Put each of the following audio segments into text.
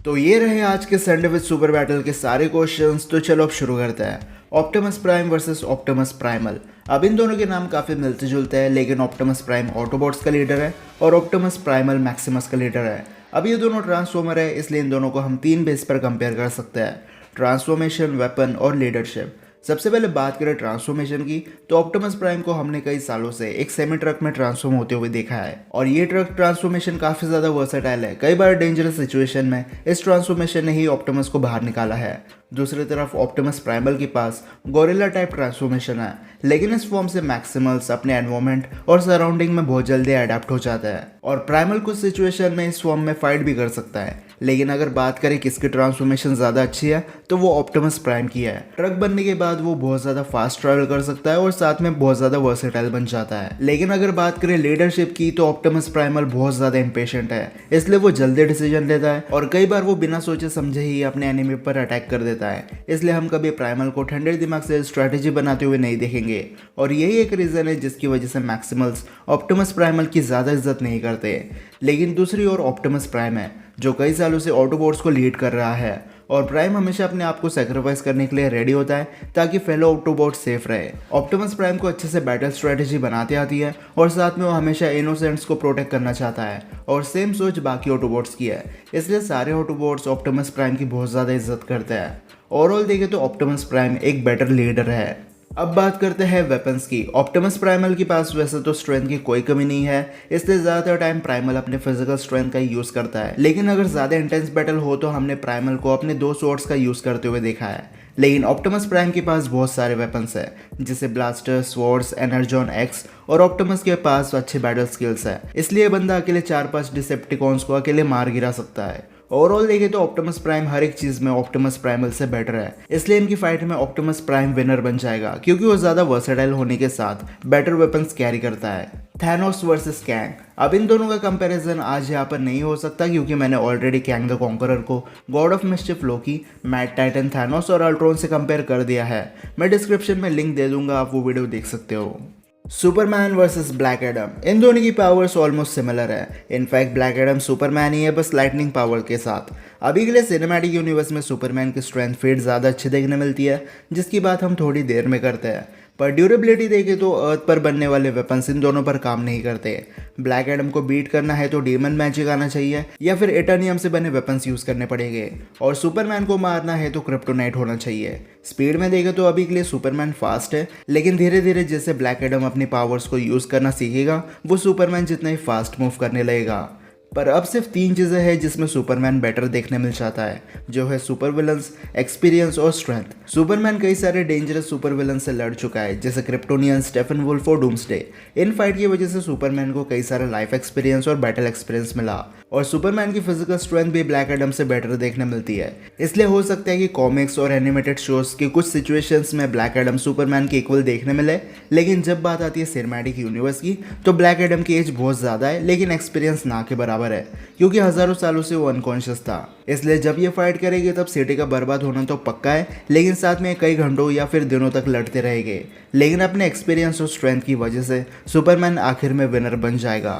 तो ये रहे आज के संडे विद सुपर बैटल के सारे क्वेश्चंस। तो चलो अब शुरू करते हैं। Optimus prime versus Optimus primal. अब इन दोनों के नाम काफ़ी मिलते जुलते हैं, लेकिन ऑप्टिमस प्राइम ऑटोबॉट्स का लीडर है और ऑप्टिमस प्राइमल मैक्सिमस का लीडर है। अब ये दोनों ट्रांसफॉर्मर है, इसलिए इन दोनों को हम 3 बेस पर कंपेयर कर सकते हैं: ट्रांसफॉर्मेशन, वेपन और लीडरशिप। सबसे पहले बात करें ट्रांसफॉर्मेशन की, तो ऑप्टिमस प्राइम को हमने कई सालों से एक सेमी ट्रक में ट्रांसफॉर्म होते हुए देखा है और ये ट्रक ट्रांसफॉर्मेशन काफी ज्यादा वर्सेटाइल है। कई बार डेंजरस सिचुएशन में इस ट्रांसफॉर्मेशन ने ही ऑप्टिमस को बाहर निकाला है। दूसरी तरफ ऑप्टिमस प्राइमल के पास गोरिल्ला टाइप ट्रांसफॉर्मेशन है, लेकिन इस फॉर्म से मैक्सिमल्स अपने एनवायरमेंट और सराउंडिंग में बहुत जल्दी अडेप्ट हो जाता है और प्राइमल कुछ सिचुएशन में इस फॉर्म में फाइट भी कर सकता है। लेकिन अगर बात करें किसकी ट्रांसफॉर्मेशन ज़्यादा अच्छी है, तो वो ऑप्टिमस प्राइम की है। ट्रक बनने के बाद वो बहुत ज़्यादा फास्ट ट्रैवल कर सकता है और साथ में बहुत ज़्यादा वर्सेटाइल बन जाता है। लेकिन अगर बात करें लीडरशिप की, तो ऑप्टिमस प्राइमल बहुत ज़्यादा इम्पेशेंट है, इसलिए वो जल्दी डिसीजन लेता है और कई बार वो बिना सोचे समझे ही अपने एनिमी पर अटैक कर देता है। इसलिए हम कभी प्राइमल को ठंडे दिमाग से स्ट्रैटेजी बनाते हुए नहीं देखेंगे और यही एक रीज़न है जिसकी वजह से मैक्सिमल्स ऑप्टिमस प्राइमल की ज़्यादा इज्जत नहीं करते। लेकिन दूसरी ओर ऑप्टिमस प्राइम है जो कई सालों से ऑटोबॉट्स को लीड कर रहा है और प्राइम हमेशा अपने आप को सेक्रीफाइस करने के लिए रेडी होता है ताकि फेलो ऑटोबॉट सेफ रहे। ऑप्टिमस प्राइम को अच्छे से बैटल स्ट्रेटेजी बनाते आती है और साथ में वो हमेशा इनोसेंट्स को प्रोटेक्ट करना चाहता है और सेम सोच बाकी ऑटोबॉट्स की है, इसलिए सारे ऑटोबॉट्स ऑप्टिमस प्राइम की बहुत ज़्यादा इज्जत करते हैं। ओवरऑल देखें तो ऑप्टिमस प्राइम एक बेटर लीडर है। अब बात करते हैं वेपन्स की। ऑप्टिमस प्राइमल के पास वैसे तो स्ट्रेंथ की कोई कमी नहीं है, इसलिए ज़्यादातर टाइम प्राइमल अपने फिजिकल स्ट्रेंथ का यूज़ करता है। लेकिन अगर ज़्यादा इंटेंस बैटल हो तो हमने प्राइमल को अपने 2 स्वॉर्ड्स का यूज़ करते हुए देखा है। लेकिन ऑप्टिमस प्राइम के पास बहुत सारे वेपन्स है, जैसे ब्लास्टर, स्वॉर्ड्स, एनर्जॉन एक्स और ऑप्टिमस के पास अच्छे बैटल स्किल्स है, इसलिए बंदा अकेले 4-5 डिसेप्टिकॉन्स को अकेले मार गिरा सकता है। ओवरऑल देखें तो ऑप्टिमस प्राइम हर एक चीज में ऑप्टिमस प्राइमल से बेटर है, इसलिए इनकी फाइट में ऑप्टिमस प्राइम विनर बन जाएगा क्योंकि वो ज्यादा वर्सेटाइल होने के साथ बेटर वेपन्स कैरी करता है। Thanos versus Kang. अब इन दोनों का कंपैरिजन आज यहाँ पर नहीं हो सकता क्योंकि मैंने ऑलरेडी कैंग द कॉन्करर को God of mischief Loki, mad Titan Thanos और अल्ट्रॉन से कंपेयर कर दिया है। मैं डिस्क्रिप्शन में लिंक दे दूंगा, आप वो वीडियो देख सकते हो। Superman versus Black Adam. इन दोनों की पावर्स ऑलमोस्ट सिमिलर है। इनफैक्ट ब्लैक एडम सुपरमैन ही है, बस लाइटनिंग पावर के साथ। अभी के लिए सिनेमैटिक यूनिवर्स में सुपरमैन की स्ट्रेंथ फीड ज़्यादा अच्छी देखने मिलती है, जिसकी बात हम थोड़ी देर में करते हैं। पर ड्यूरेबिलिटी देखें तो अर्थ पर बनने वाले वेपन्स इन दोनों पर काम नहीं करते। ब्लैक एडम को बीट करना है तो डीमन मैजिक आना चाहिए या फिर एटर्नियम से बने वेपन्स यूज़ करने पड़ेंगे और सुपरमैन को मारना है तो क्रिप्टोनाइट होना चाहिए। स्पीड में देखें तो अभी के लिए सुपरमैन फास्ट है, लेकिन धीरे धीरे जैसे ब्लैक एडम अपनी पावर्स को यूज़ करना सीखेगा, वो सुपरमैन जितना ही फास्ट मूव करने लगेगा। पर अब सिर्फ 3 चीज़ें हैं जिसमें सुपरमैन बेटर देखने मिल जाता है, जो है सुपर विलन्स, एक्सपीरियंस और स्ट्रेंथ। सुपरमैन कई सारे डेंजरस सुपर विलन से लड़ चुका है, जैसे क्रिप्टोनियन, स्टेफन वुल्फ और डूम्सडे। इन फाइट की वजह से सुपरमैन को कई सारा लाइफ एक्सपीरियंस और बैटल एक्सपीरियंस मिला और सुपरमैन की फिजिकल स्ट्रेंथ भी ब्लैक एडम से बेटर देखने मिलती है। इसलिए हो सकता है कि कॉमिक्स और एनिमेटेड शोज की कुछ सिचुएशंस में ब्लैक एडम सुपरमैन के इक्वल देखने मिले, लेकिन जब बात आती है सिनेमैटिक यूनिवर्स की, तो ब्लैक एडम की एज बहुत ज़्यादा है लेकिन एक्सपीरियंस ना के बराबर है क्योंकि हज़ारों सालों से वो अनकॉन्शियस था। इसलिए जब ये फाइट करेगी तब सिटी का बर्बाद होना तो पक्का है, लेकिन साथ में कई घंटों या फिर दिनों तक लड़ते रहेंगे। लेकिन अपने एक्सपीरियंस और स्ट्रेंथ की वजह से सुपरमैन आखिर में विनर बन जाएगा।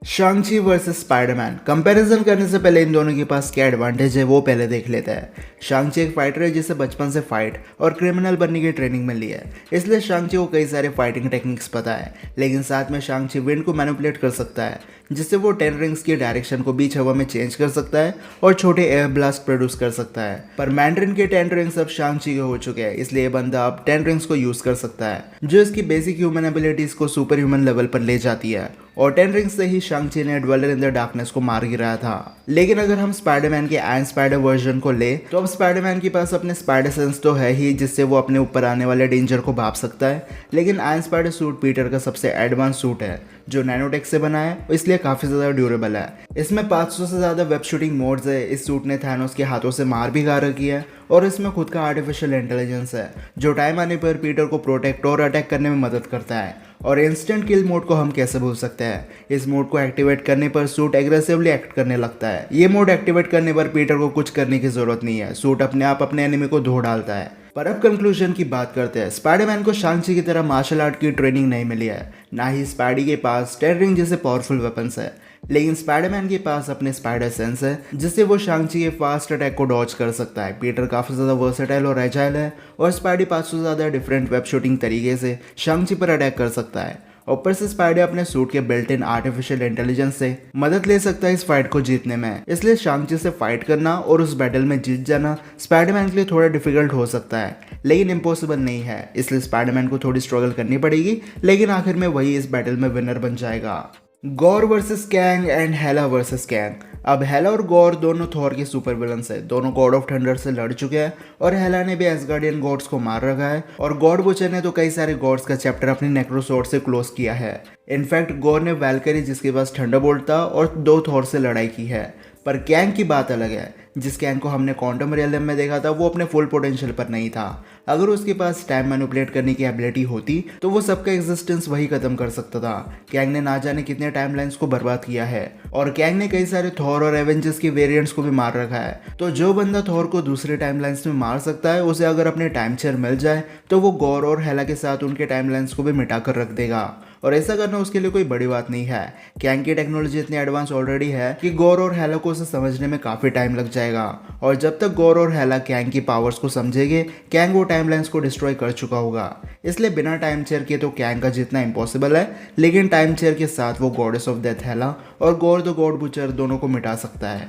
शांग-ची वर्सेस स्पाइडरमैन। कंपैरिजन करने से पहले इन दोनों के पास क्या एडवांटेज है वो पहले देख लेते हैं। शांग-ची एक फाइटर है जिसे बचपन से फाइट और क्रिमिनल बनने की ट्रेनिंग मिली है, इसलिए शांग-ची को कई सारे फाइटिंग टेक्निक्स पता है। लेकिन साथ में शांग-ची विंड को मैनिपुलेट कर सकता है, जिससे वो 10 रिंग्स की डायरेक्शन को बीच हवा में चेंज कर सकता है और छोटे एयर ब्लास्ट प्रोड्यूस कर सकता है। पर मैंड्रिन के 10 रिंग्स अब शांग-ची के हो चुके हैं, इसलिए बंदा अब 10 रिंग्स को यूज कर सकता है, जो इसकी बेसिक ह्यूमन एबिलिटीज को सुपर ह्यूमन लेवल पर ले जाती है और 10 रिंग्स से ही शांग-ची ने ड्वेलर इन द डार्कनेस को मार गिराया था। लेकिन अगर हम स्पाइडरमैन के आयरन स्पाइडर वर्जन को ले तो अब स्पाइडरमैन के पास अपने स्पाइडर सेंस तो है ही, जिससे वो अपने ऊपर आने वाले डेंजर को भाप सकता है। लेकिन आयरन स्पाइडर सूट पीटर का सबसे एडवांस सूट है जो नैनोटेक से बना है, इसलिए काफ़ी ज़्यादा ड्यूरेबल है। इसमें 500 से ज़्यादा वेब शूटिंग मोड्स है। इस सूट ने थैनोस के हाथों से मार भी खा रखी है और इसमें खुद का आर्टिफिशियल इंटेलिजेंस है जो टाइम आने पर पीटर को प्रोटेक्ट और अटैक करने में मदद करता है। और इंस्टेंट किल मोड को हम कैसे भूल सकते हैं। इस मोड को एक्टिवेट करने पर सूट एग्रेसिवली एक्ट करने लगता है। ये मोड एक्टिवेट करने पर पीटर को कुछ करने की जरूरत नहीं है, सूट अपने आप अपने एनिमी को धो डालता है। पर अब कंक्लूजन की बात करते हैं। स्पाइडरमैन को शांग-ची की तरह मार्शल आर्ट की ट्रेनिंग नहीं मिली है, ना ही स्पाइडी के पास 10 रिंग जैसे पावरफुल वेपन्स है। लेकिन स्पाइडरमैन के पास अपने स्पाइडर सेंस है जिससे वो शांग-ची के फास्ट अटैक को डॉज कर सकता है। पीटर काफी ज्यादा वर्सेटाइल और एजाइल है और स्पाइडी 500 से ज्यादा डिफरेंट वेब शूटिंग तरीके से शांग-ची पर अटैक कर सकता है। ऊपर से स्पाइडर अपने सूट के बिल्ट इन आर्टिफिशियल इंटेलिजेंस से मदद ले सकता है इस फाइट को जीतने में। इसलिए शांग-ची से फाइट करना और उस बैटल में जीत जाना स्पाइडरमैन के लिए थोड़ा डिफिकल्ट हो सकता है, लेकिन इम्पॉसिबल नहीं है। इसलिए स्पाइडरमैन को थोड़ी स्ट्रगल करनी पड़ेगी, लेकिन आखिर में वही इस बैटल में विनर बन जाएगा। Gorr versus Kang and Hela versus Kang. अब हेला और गॉर दोनों थॉर के सुपर विलन्स है। दोनों गॉड ऑफ थंडर से लड़ चुके हैं और हेला ने भी एसगार्डियन गॉड्स को मार रखा है और गॉड बुचर ने तो कई सारे गॉड्स का चैप्टर अपनी नेक्रोसोर्ड से क्लोज किया है। इनफैक्ट गॉर ने वैल्करी जिसके पास थंडरबोल्ट था और 2 थॉर से लड़ाई की है। पर कैंग की बात अलग है। जिस कैंग को हमने क्वांटम रियलम में देखा था वो अपने फुल पोटेंशियल पर नहीं था। अगर उसके पास टाइम मैनिपुलेट करने की एबिलिटी होती तो वो सबका एग्जिस्टेंस वही खत्म कर सकता था। कैंग ने ना जाने कितने टाइमलाइंस को बर्बाद किया है और कैंग ने कई सारे थॉर और एवेंजर्स के वेरिएंट्स को भी मार रखा है। तो जो बंदा थॉर को दूसरे टाइमलाइंस में मार सकता है उसे अगर अपने टाइम चेयर मिल जाए तो वो गॉर और हेला के साथ उनके टाइमलाइंस को भी मिटा कर रख देगा और ऐसा करना उसके लिए कोई बड़ी बात नहीं है। कैंग की टेक्नोलॉजी इतनी एडवांस ऑलरेडी है कि गॉर और हेला को उसे समझने में काफी टाइम लग जाएगा और जब तक गॉर और हेला कैंग की पावर्स को समझेंगे कैंग वो टाइमलाइंस को डिस्ट्रॉय कर चुका होगा। इसलिए बिना टाइम चेयर के तो कैंग का जीतना इम्पॉसिबल है, लेकिन टाइम चेयर के साथ वो गॉडेस ऑफ डेथ हेला और गॉर द गॉड बुचर दोनों को मिटा सकता है।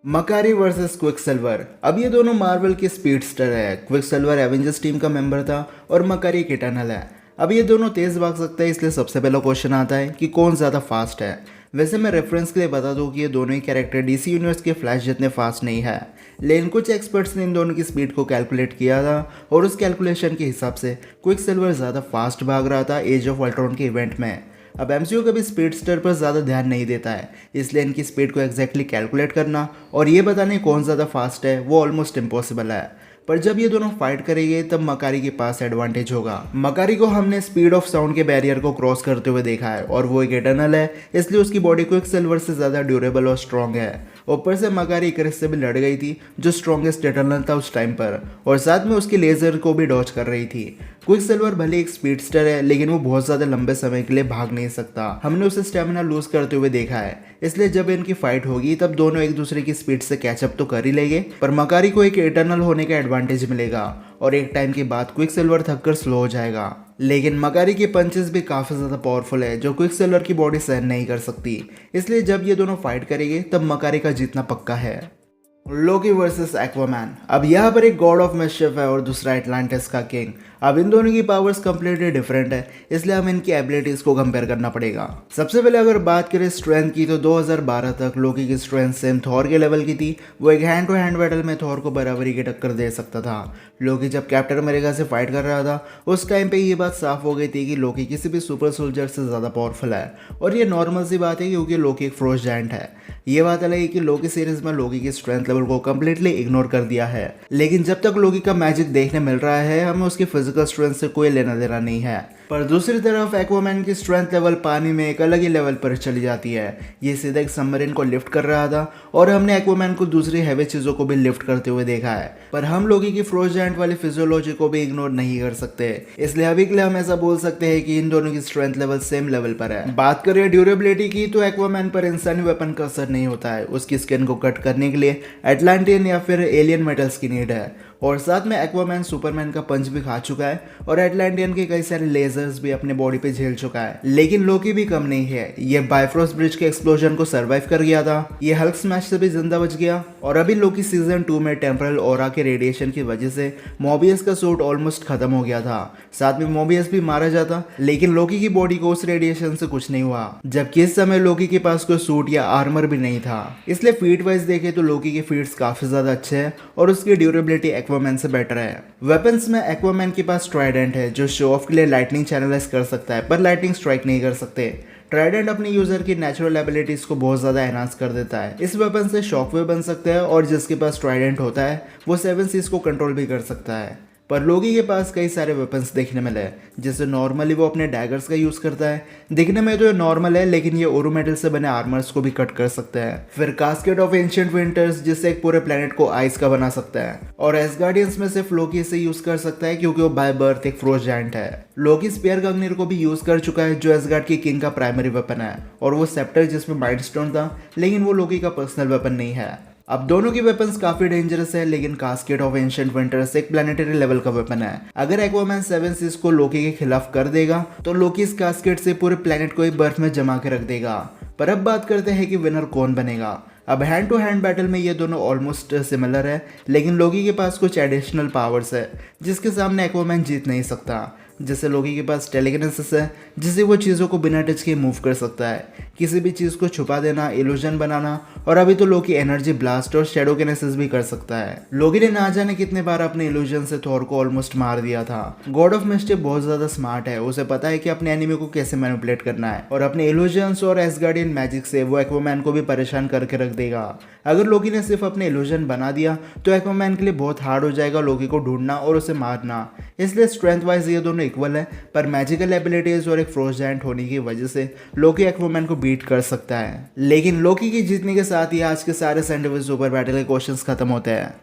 मकारी वर्सेस क्विकसिल्वर। अब ये दोनों मार्वल के स्पीडस्टर है। क्विकसिल्वर एवेंजर्स टीम का मेंबर था और मकारी एक इटर्नल है। अब ये दोनों तेज भाग सकते हैं, इसलिए सबसे पहला क्वेश्चन आता है कि कौन ज़्यादा फास्ट है। वैसे मैं रेफरेंस के लिए बता दूं कि ये दोनों ही कैरेक्टर डीसी यूनिवर्स के फ्लैश जितने फास्ट नहीं है, लेकिन कुछ एक्सपर्ट्स ने इन दोनों की स्पीड को कैलकुलेट किया था और उस कैलकुलेशन के हिसाब से क्विकसिल्वर ज़्यादा फास्ट भाग रहा था एज ऑफ अल्ट्रॉन के इवेंट में। अब एमसीयू कभी स्पीडस्टर पर ज़्यादा ध्यान नहीं देता है, इसलिए इनकी स्पीड को एग्जैक्टली कैलकुलेट करना और ये बताने कौन ज़्यादा फास्ट है वो ऑलमोस्ट इम्पॉसिबल है। पर जब ये दोनों फाइट करेंगे तब मकारी के पास एडवांटेज होगा। मकारी को हमने स्पीड ऑफ साउंड के बैरियर को क्रॉस करते हुए देखा है और वो एक इटर्नल है, इसलिए उसकी बॉडी क्विकसिल्वर से ज़्यादा ड्यूरेबल और स्ट्रॉन्ग है। ऊपर से मकारी इकरिस से भी लड़ गई थी जो स्ट्रॉन्गेस्ट इटर्नल था उस टाइम पर और साथ में उसकी लेजर को भी डॉज कर रही थी। क्विकसिल्वर भले एक स्पीडस्टर है, लेकिन वो बहुत ज़्यादा लंबे समय के लिए भाग नहीं सकता। हमने उसे स्टेमिना लूज करते हुए देखा है, इसलिए जब इनकी फाइट होगी तब दोनों एक दूसरे की स्पीड से कैचअप तो कर ही लेंगे, पर मकारी को एक इटर्नल होने का एडवांटेज मिलेगा और एक टाइम के बाद क्विकसिल्वर थककर स्लो हो जाएगा। लेकिन मकारी के पंचेस भी काफ़ी ज़्यादा पावरफुल है जो क्विकसिल्वर की बॉडी सहन नहीं कर सकती, इसलिए जब ये दोनों फाइट करेंगे तब मकारी का जीतना पक्का है। लोकी वर्सेस एक्वामैन। अब यहाँ पर एक गॉड ऑफ मिस्chiफ है और दूसरा एटलांटिस का किंग। अब इन दोनों की पावर्स कंप्लीटली डिफरेंट है, इसलिए हमें इनकी एबिलिटीज को कंपेयर करना पड़ेगा। सबसे पहले अगर बात करें स्ट्रेंथ की तो 2012 तक लोकी की स्ट्रेंथ सेम थॉर के लेवल की थी। वो एक हैंड टू हैंड बैटल में थॉर को बराबरी की टक्कर दे सकता था। लोकी जब कैप्टन अमेरिका से फाइट कर रहा था उस टाइम पे ये बात साफ हो गई थी कि लोकी किसी भी सुपर सोल्जर से ज़्यादा पावरफुल है और ये नॉर्मल सी बात है क्योंकि लोकी एक फ्रोज जायंट है। ये बात अलग है कि लोकी सीरीज में लोकी की स्ट्रेंथ लेवल को कम्प्लीटली इग्नोर कर दिया है, लेकिन जब तक लोकी का मैजिक देखने मिल रहा है हमें उसकी फिजिकल स्ट्रेंथ से कोई लेना देना नहीं है। पर दूसरी तरफ एक्वामैन की स्ट्रेंथ लेवल पानी में एक अलग ही लेवल पर चली जाती है। ये सीधा एक सबमरीन को लिफ्ट कर रहा था और हमने एक्वामैन को दूसरी हैवी चीज़ों को भी लिफ्ट करते हुए देखा है, पर हम लोकी की फ्रोज जायंट वाली फिजियोलॉजी को भी इग्नोर नहीं कर सकते। इसलिए अभी के लिए हम ऐसा बोल सकते हैं कि इन दोनों की स्ट्रेंथ लेवल सेम लेवल पर है। बात करें ड्यूरेबिलिटी की तो एक्वामैन पर इंसानी वेपन का असर नहीं होता है। उसकी स्किन को कट करने के लिए एटलांटियन या फिर एलियन मेटल्स की नीड है और साथ में एक्वामैन सुपरमैन का पंच भी खा चुका है और एटलांटियन के कई सारे लेजर्स भी अपने बॉडी पे झेल चुका है। लेकिन लोकी भी कम नहीं है, ये बाइफ्रोस्ट ब्रिज के एक्सप्लोजन को सरवाइव कर गया था। ये हल्क स्मैश से भी जिंदा बच गया और अभी लोकी सीजन 2 में टेम्परल ऑरा के रेडिएशन की वजह से मोबियस का सूट ऑलमोस्ट खत्म हो गया था। साथ में मोबियस भी मारा जाता, लेकिन लोकी की बॉडी को उस रेडिएशन से कुछ नहीं हुआ, जबकि इस समय लोकी के पास कोई सूट या आर्मर भी नहीं था। इसलिए फीट वाइज देखे तो लोकी के फीट्स काफी ज्यादा अच्छे हैं और उसकी ड्यूरेबिलिटी एक्वामैन से बेटर है। वेपन्स में एक्वामैन के पास ट्राइडेंट है जो शो ऑफ के लिए लाइटनिंग चैनलाइज कर सकता है, पर लाइटनिंग स्ट्राइक नहीं कर सकते। ट्राइडेंट अपने यूजर की नेचुरल एबिलिटीज को बहुत ज्यादा एनहांस कर देता है। इस वेपन से शॉकवेव बन सकते हैं और जिसके पास ट्राइडेंट होता है वो 7 सीज को कंट्रोल भी कर सकता है। पर लोकी के पास कई सारे वेपन्स देखने मिले, जैसे नॉर्मली वो अपने डैगर्स का यूज करता है। दिखने में तो ये नॉर्मल है, लेकिन ये ओरो मेटल से बने आर्मर्स को भी कट कर सकता है। फिर कास्केट ऑफ एंशिएंट विंटर्स, जिससे एक पूरे प्लेनेट को आइस का बना सकता है। और एसगार्डियंस में सिर्फ लोकी इसे यूज कर सकता है क्योंकि वो बाय बर्थ एक फ्रोस्ट जायंट है। लोकी स्पेयर गंगनीर को भी यूज कर चुका है, जो एसगार्ड की किंग का प्राइमरी वेपन है, और वो सेप्टर जिसमें माइंड स्टोन था, लेकिन वो लोकी का पर्सनल वेपन नहीं है। अब दोनों की वेपन्स काफी डेंजरस है, लेकिन कास्केट ऑफ एंशिएंट विंटर्स एक प्लानिटरी लेवल का वेपन है। अगर एक्वामैन 7 सीज को लोकी के खिलाफ कर देगा तो लोकी इस कास्केट से पूरे प्लेनेट को एक बर्फ में जमा के रख देगा। पर अब बात करते हैं कि विनर कौन बनेगा। अब हैंड टू हैंड बैटल में ये दोनों ऑलमोस्ट सिमिलर है, लेकिन लोकी के पास कुछ एडिशनल पावर्स है जिसके सामने एक्वामैन जीत नहीं सकता। जैसे लोकी के पास टेलीकिनेसिस है, जिससे वो चीज़ों को बिना टच के मूव कर सकता है, किसी भी चीज़ को छुपा देना, इल्यूजन बनाना, और अभी तो लोकी एनर्जी ब्लास्ट और शैडो किनेसिस भी कर सकता है। लोकी ने ना जाने कितने बार अपने इल्यूजन से थॉर को ऑलमोस्ट मार दिया था। गॉड ऑफ मिस्टिक बहुत ज़्यादा स्मार्ट है, उसे पता है कि अपने एनिमी को कैसे मैनिपुलेट करना है, और अपने इल्यूजन्स और एसगार्डियन मैजिक से वो एक्वामैन को भी परेशान करके रख देगा। अगर लोकी ने सिर्फ अपने इल्यूजन बना दिया तो एक्वामैन के लिए बहुत हार्ड हो जाएगा लोकी को ढूंढना और उसे मारना। इसलिए स्ट्रेंथ वाइज ये दोनों इक्वल है, पर मैजिकल एबिलिटीज और एक फ्रोस्ट जायंट होने की वजह से लोकी एक्वामैन को बीट कर सकता है। लेकिन लोकी की जीतने के साथ ही आज के सारे साइंटिफिक सुपर बैटल के क्वेश्चंस खत्म होते हैं।